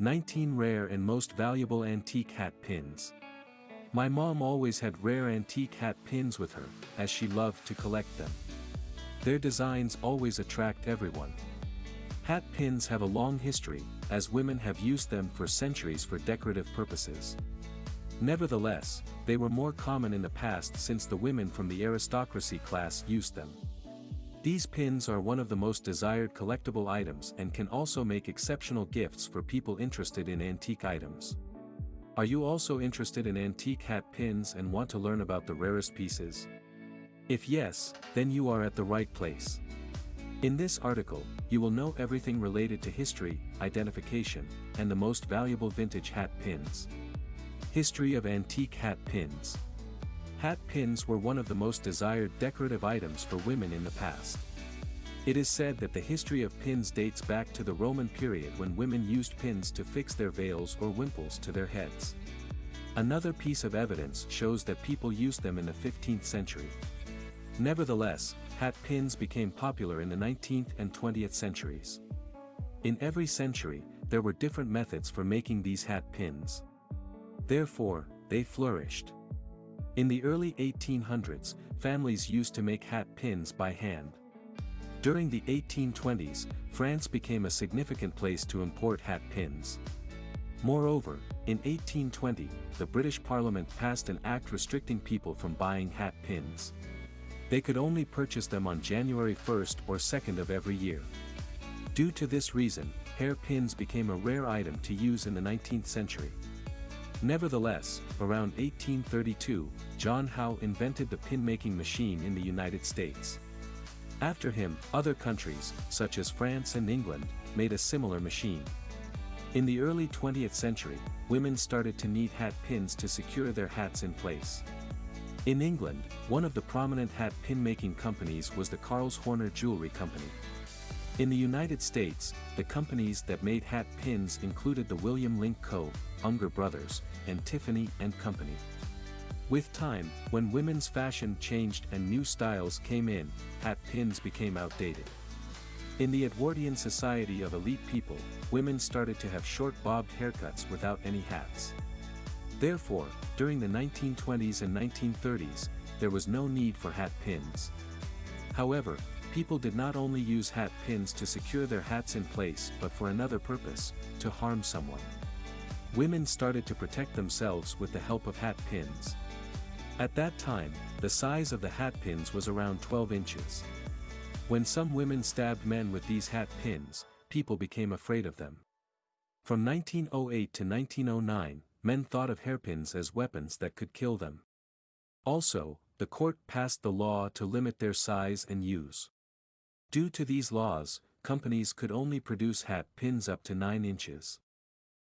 19 Rare and Most Valuable Antique Hat Pins. My mom always had rare antique hat pins with her, as she loved to collect them. Their designs always attract everyone. Hat pins have a long history, as women have used them for centuries for decorative purposes. Nevertheless, they were more common in the past since the women from the aristocracy class used them. These pins are one of the most desired collectible items and can also make exceptional gifts for people interested in antique items. Are you also interested in antique hat pins and want to learn about the rarest pieces? If yes, then you are at the right place. In this article, you will know everything related to history, identification, and the most valuable vintage hat pins. History of antique hat pins. Hat pins were one of the most desired decorative items for women in the past. It is said that the history of pins dates back to the Roman period when women used pins to fix their veils or wimples to their heads. Another piece of evidence shows that people used them in the 15th century. Nevertheless, hat pins became popular in the 19th and 20th centuries. In every century, there were different methods for making these hat pins. Therefore, they flourished. In the early 1800s, families used to make hat pins by hand. During the 1820s, France became a significant place to import hat pins. Moreover, in 1820, the British Parliament passed an act restricting people from buying hat pins. They could only purchase them on January 1st or 2nd of every year. Due to this reason, hair pins became a rare item to use in the 19th century. Nevertheless, around 1832, John Howe invented the pin-making machine in the United States. After him, other countries, such as France and England, made a similar machine. In the early 20th century, women started to need hat pins to secure their hats in place. In England, one of the prominent hat pin-making companies was the Carl's Horner Jewelry Company. In the United States, the companies that made hat pins included the William Link Co., Unger Brothers, and Tiffany & Company. With time, when women's fashion changed and new styles came in, hat pins became outdated. In the Edwardian society of elite people, women started to have short bobbed haircuts without any hats. Therefore, during the 1920s and 1930s, there was no need for hat pins. However, people did not only use hat pins to secure their hats in place but for another purpose, to harm someone. Women started to protect themselves with the help of hat pins. At that time, the size of the hat pins was around 12 inches. When some women stabbed men with these hat pins, people became afraid of them. From 1908 to 1909, men thought of hairpins as weapons that could kill them. Also, the court passed the law to limit their size and use. Due to these laws, companies could only produce hat pins up to 9 inches.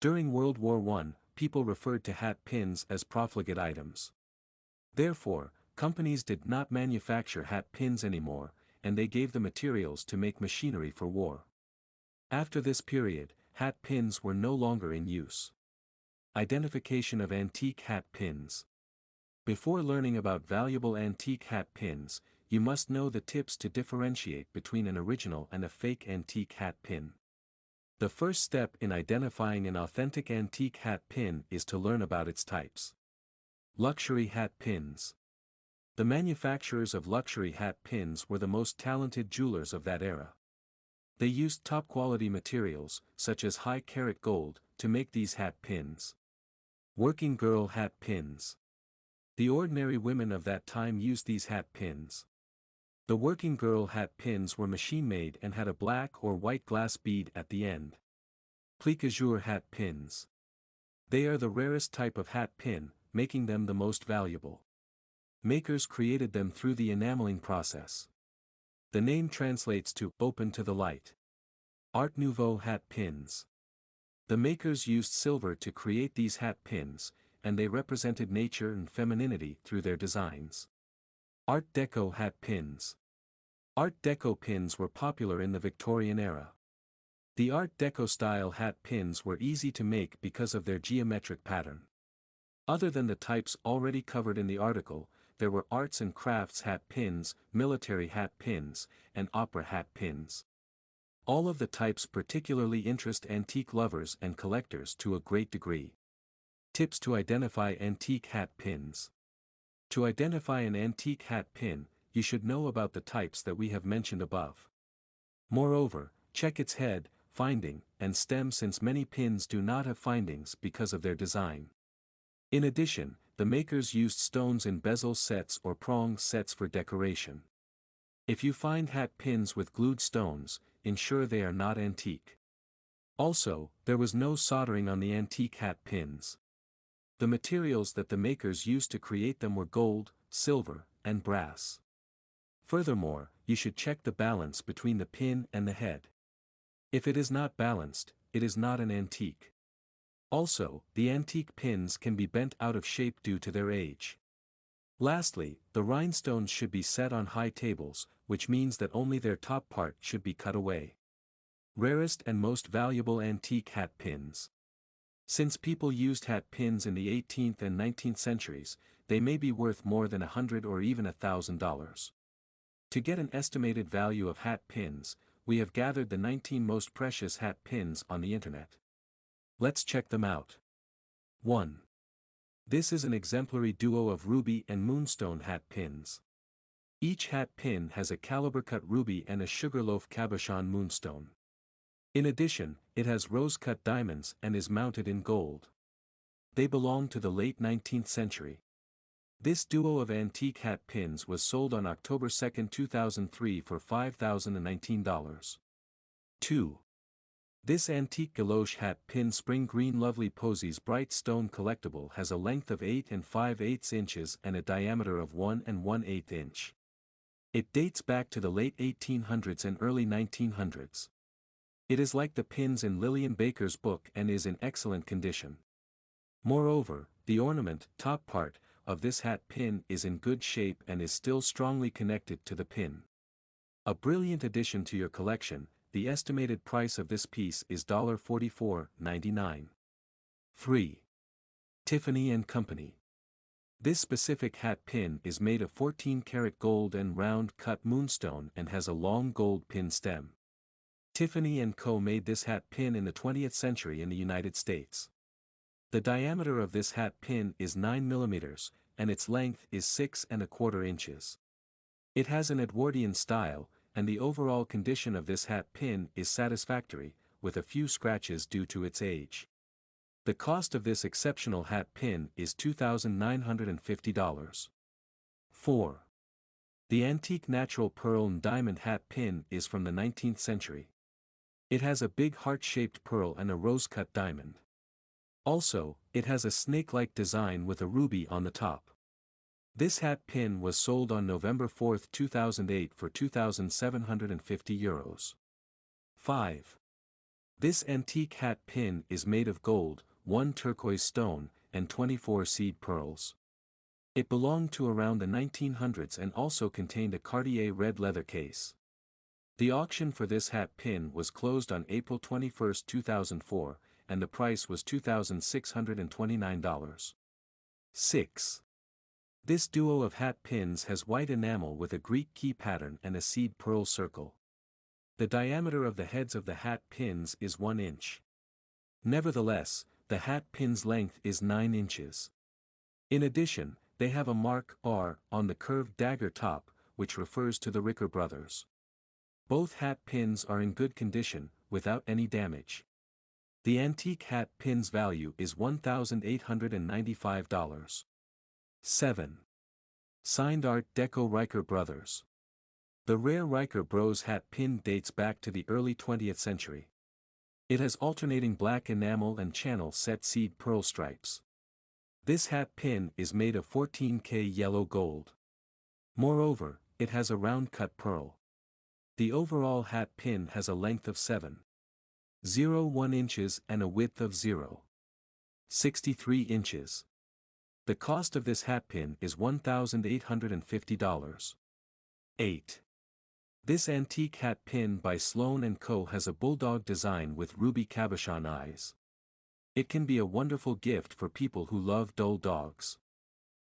During World War I, people referred to hat pins as profligate items. Therefore, companies did not manufacture hat pins anymore, and they gave the materials to make machinery for war. After this period, hat pins were no longer in use. Identification of antique hat pins. Before learning about valuable antique hat pins, you must know the tips to differentiate between an original and a fake antique hat pin. The first step in identifying an authentic antique hat pin is to learn about its types. Luxury hat pins. The manufacturers of luxury hat pins were the most talented jewelers of that era. They used top-quality materials, such as high-carat gold, to make these hat pins. Working girl hat pins. The ordinary women of that time used these hat pins. The working girl hat pins were machine-made and had a black or white glass bead at the end. Plique azur hat pins. They are the rarest type of hat pin, making them the most valuable. Makers created them through the enameling process. The name translates to open to the light. Art Nouveau hat pins. The makers used silver to create these hat pins, and they represented nature and femininity through their designs. Art Deco hat pins. Art Deco pins were popular in the Victorian era. The Art Deco style hat pins were easy to make because of their geometric pattern. Other than the types already covered in the article, there were arts and crafts hat pins, military hat pins, and opera hat pins. All of the types particularly interest antique lovers and collectors to a great degree. Tips to identify antique hat pins. To identify an antique hat pin, you should know about the types that we have mentioned above. Moreover, check its head, finding, and stem since many pins do not have findings because of their design. In addition, the makers used stones in bezel sets or prong sets for decoration. If you find hat pins with glued stones, ensure they are not antique. Also, there was no soldering on the antique hat pins. The materials that the makers used to create them were gold, silver, and brass. Furthermore, you should check the balance between the pin and the head. If it is not balanced, it is not an antique. Also, the antique pins can be bent out of shape due to their age. Lastly, the rhinestones should be set on high tables, which means that only their top part should be cut away. Rarest and most valuable antique hat pins. Since people used hat pins in the 18th and 19th centuries, they may be worth more than $100 or even $1,000. To get an estimated value of hat pins, we have gathered the 19 most precious hat pins on the internet. Let's check them out. 1. This is an exemplary duo of ruby and moonstone hat pins. Each hat pin has a caliber-cut ruby and a sugarloaf cabochon moonstone. In addition, it has rose-cut diamonds and is mounted in gold. They belong to the late 19th century. This duo of antique hat pins was sold on October 2, 2003 for $5,019. 2. This antique galoche hat pin spring green lovely posies bright stone collectible has a length of 8 5/8 inches and a diameter of 1 1/8 inch. It dates back to the late 1800s and early 1900s. It is like the pins in Lillian Baker's book and is in excellent condition. Moreover, the ornament, top part, of this hat pin is in good shape and is still strongly connected to the pin. A brilliant addition to your collection, the estimated price of this piece is $44.99. 3. Tiffany & Company. This specific hat pin is made of 14-karat gold and round-cut moonstone and has a long gold pin stem. Tiffany & Co. made this hat pin in the 20th century in the United States. The diameter of this hat pin is 9 mm, and its length is 6 1/4 inches. It has an Edwardian style, and the overall condition of this hat pin is satisfactory, with a few scratches due to its age. The cost of this exceptional hat pin is $2,950. 4. The antique natural pearl and diamond hat pin is from the 19th century. It has a big heart-shaped pearl and a rose-cut diamond. Also, it has a snake-like design with a ruby on the top. This hat pin was sold on November 4, 2008 for €2,750. 5. This antique hat pin is made of gold, 1 turquoise stone, and 24 seed pearls. It belonged to around the 1900s and also contained a Cartier red leather case. The auction for this hat pin was closed on April 21, 2004, and the price was $2,629. 6. This duo of hat pins has white enamel with a Greek key pattern and a seed pearl circle. The diameter of the heads of the hat pins is 1 inch. Nevertheless, the hat pin's length is 9 inches. In addition, they have a mark R on the curved dagger top, which refers to the Ricker brothers. Both hat pins are in good condition, without any damage. The antique hat pin's value is $1,895. 7. Signed Art Deco Riker Brothers. The rare Riker Bros hat pin dates back to the early 20th century. It has alternating black enamel and channel set seed pearl stripes. This hat pin is made of 14K yellow gold. Moreover, it has a round cut pearl. The overall hat pin has a length of 7.01 inches and a width of 0.63 inches. The cost of this hat pin is $1,850. 8. This antique hat pin by Sloan & Co. has a bulldog design with ruby cabochon eyes. It can be a wonderful gift for people who love dull dogs.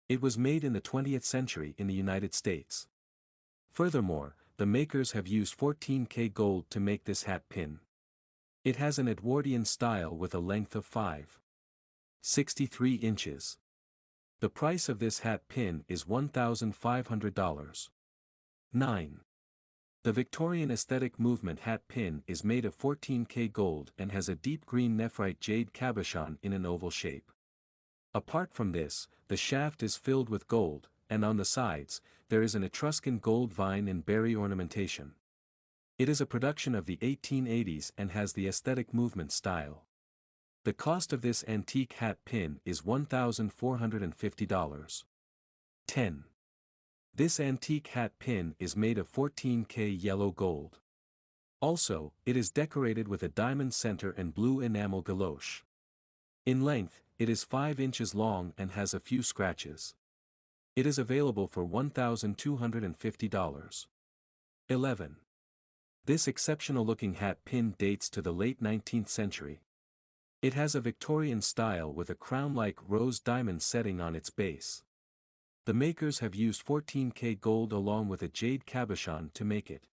It was made in the 20th century in the United States. Furthermore, the makers have used 14K gold to make this hat pin. It has an Edwardian style with a length of 5.63 inches. The price of this hat pin is $1,500. 9. The Victorian aesthetic movement hat pin is made of 14K gold and has a deep green nephrite jade cabochon in an oval shape. Apart from this, the shaft is filled with gold, and on the sides, there is an Etruscan gold vine and berry ornamentation. It is a production of the 1880s and has the aesthetic movement style. The cost of this antique hat pin is $1,450. 10. This antique hat pin is made of 14K yellow gold. Also, it is decorated with a diamond center and blue enamel galoche. In length, it is 5 inches long and has a few scratches. It is available for $1,250. 11. This exceptional-looking hat pin dates to the late 19th century. It has a Victorian style with a crown-like rose diamond setting on its base. The makers have used 14K gold along with a jade cabochon to make it.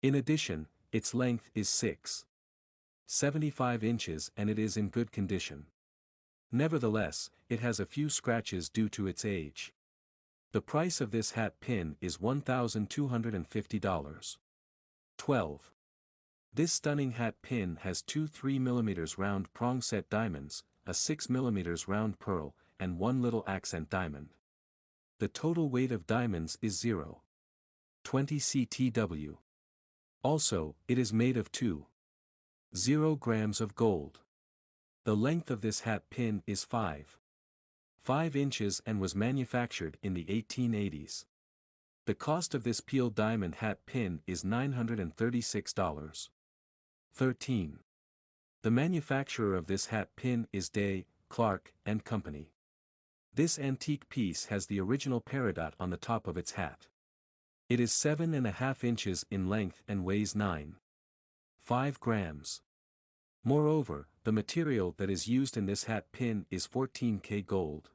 In addition, its length is 6.75 inches and it is in good condition. Nevertheless, it has a few scratches due to its age. The price of this hat pin is $1,250. 12. This stunning hat pin has two 3mm round prong set diamonds, a 6mm round pearl, and one little accent diamond. The total weight of diamonds is 0.20 ctw. Also, it is made of 2.0 grams of gold. The length of this hat pin is 5 inches and was manufactured in the 1880s. The cost of this peeled diamond hat pin is $936. 13. The manufacturer of this hat pin is Day, Clark and Company. This antique piece has the original peridot on the top of its hat. It is 7.5 inches in length and weighs 9.5 grams. Moreover, the material that is used in this hat pin is 14K gold.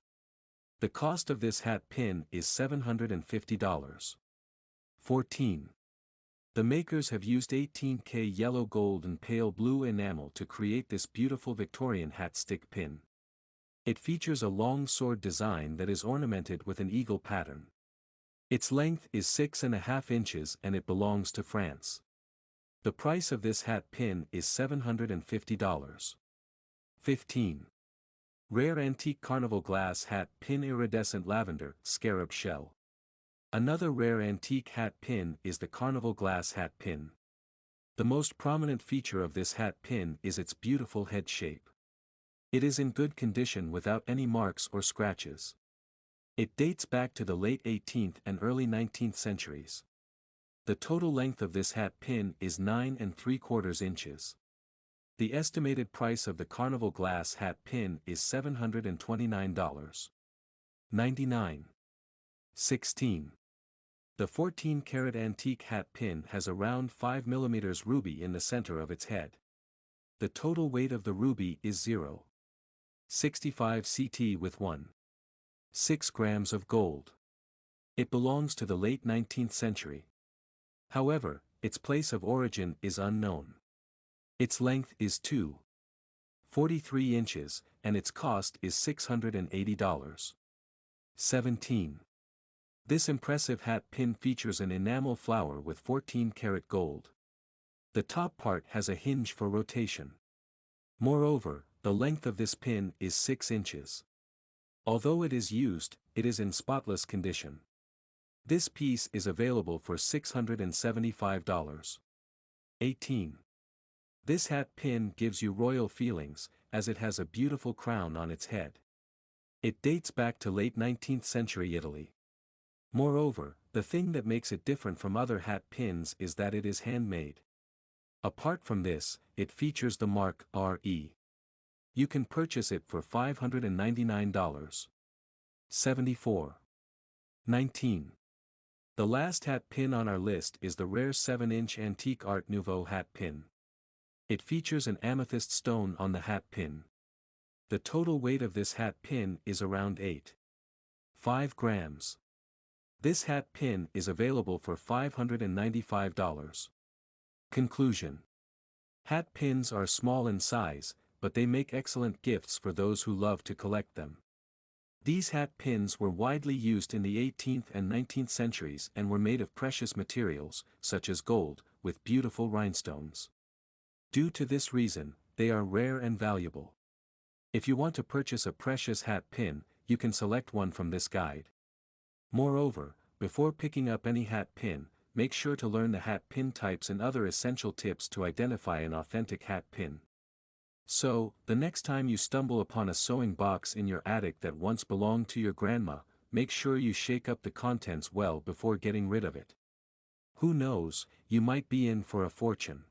The cost of this hat pin is $750. 14. The makers have used 18K yellow gold and pale blue enamel to create this beautiful Victorian hat stick pin. It features a long sword design that is ornamented with an eagle pattern. Its length is 6.5 inches and it belongs to France. The price of this hat pin is $750. 15. Rare antique carnival glass hat pin iridescent lavender scarab shell. Another rare antique hat pin is the carnival glass hat pin. The most prominent feature of this hat pin is its beautiful head shape. It is in good condition without any marks or scratches. It dates back to the late 18th and early 19th centuries. The total length of this hat pin is 9.75 inches. The estimated price of the carnival glass hat pin is $729.99. 16. The 14-karat antique hat pin has a round 5mm ruby in the center of its head. The total weight of the ruby is 0.65 ct with 1.6 grams of gold. It belongs to the late 19th century. However, its place of origin is unknown. Its length is 2.43 inches, and its cost is $680. 17. This impressive hat pin features an enamel flower with 14-karat gold. The top part has a hinge for rotation. Moreover, the length of this pin is 6 inches. Although it is used, it is in spotless condition. This piece is available for $675. 18. This hat pin gives you royal feelings, as it has a beautiful crown on its head. It dates back to late 19th century Italy. Moreover, the thing that makes it different from other hat pins is that it is handmade. Apart from this, it features the mark RE. You can purchase it for $599. 74. 19. The last hat pin on our list is the rare 7-inch antique Art Nouveau hat pin. It features an amethyst stone on the hat pin. The total weight of this hat pin is around 8.5 grams. This hat pin is available for $595. Conclusion. Hat pins are small in size, but they make excellent gifts for those who love to collect them. These hat pins were widely used in the 18th and 19th centuries and were made of precious materials, such as gold, with beautiful rhinestones. Due to this reason, they are rare and valuable. If you want to purchase a precious hat pin, you can select one from this guide. Moreover, before picking up any hat pin, make sure to learn the hat pin types and other essential tips to identify an authentic hat pin. So, the next time you stumble upon a sewing box in your attic that once belonged to your grandma, make sure you shake up the contents well before getting rid of it. Who knows, you might be in for a fortune.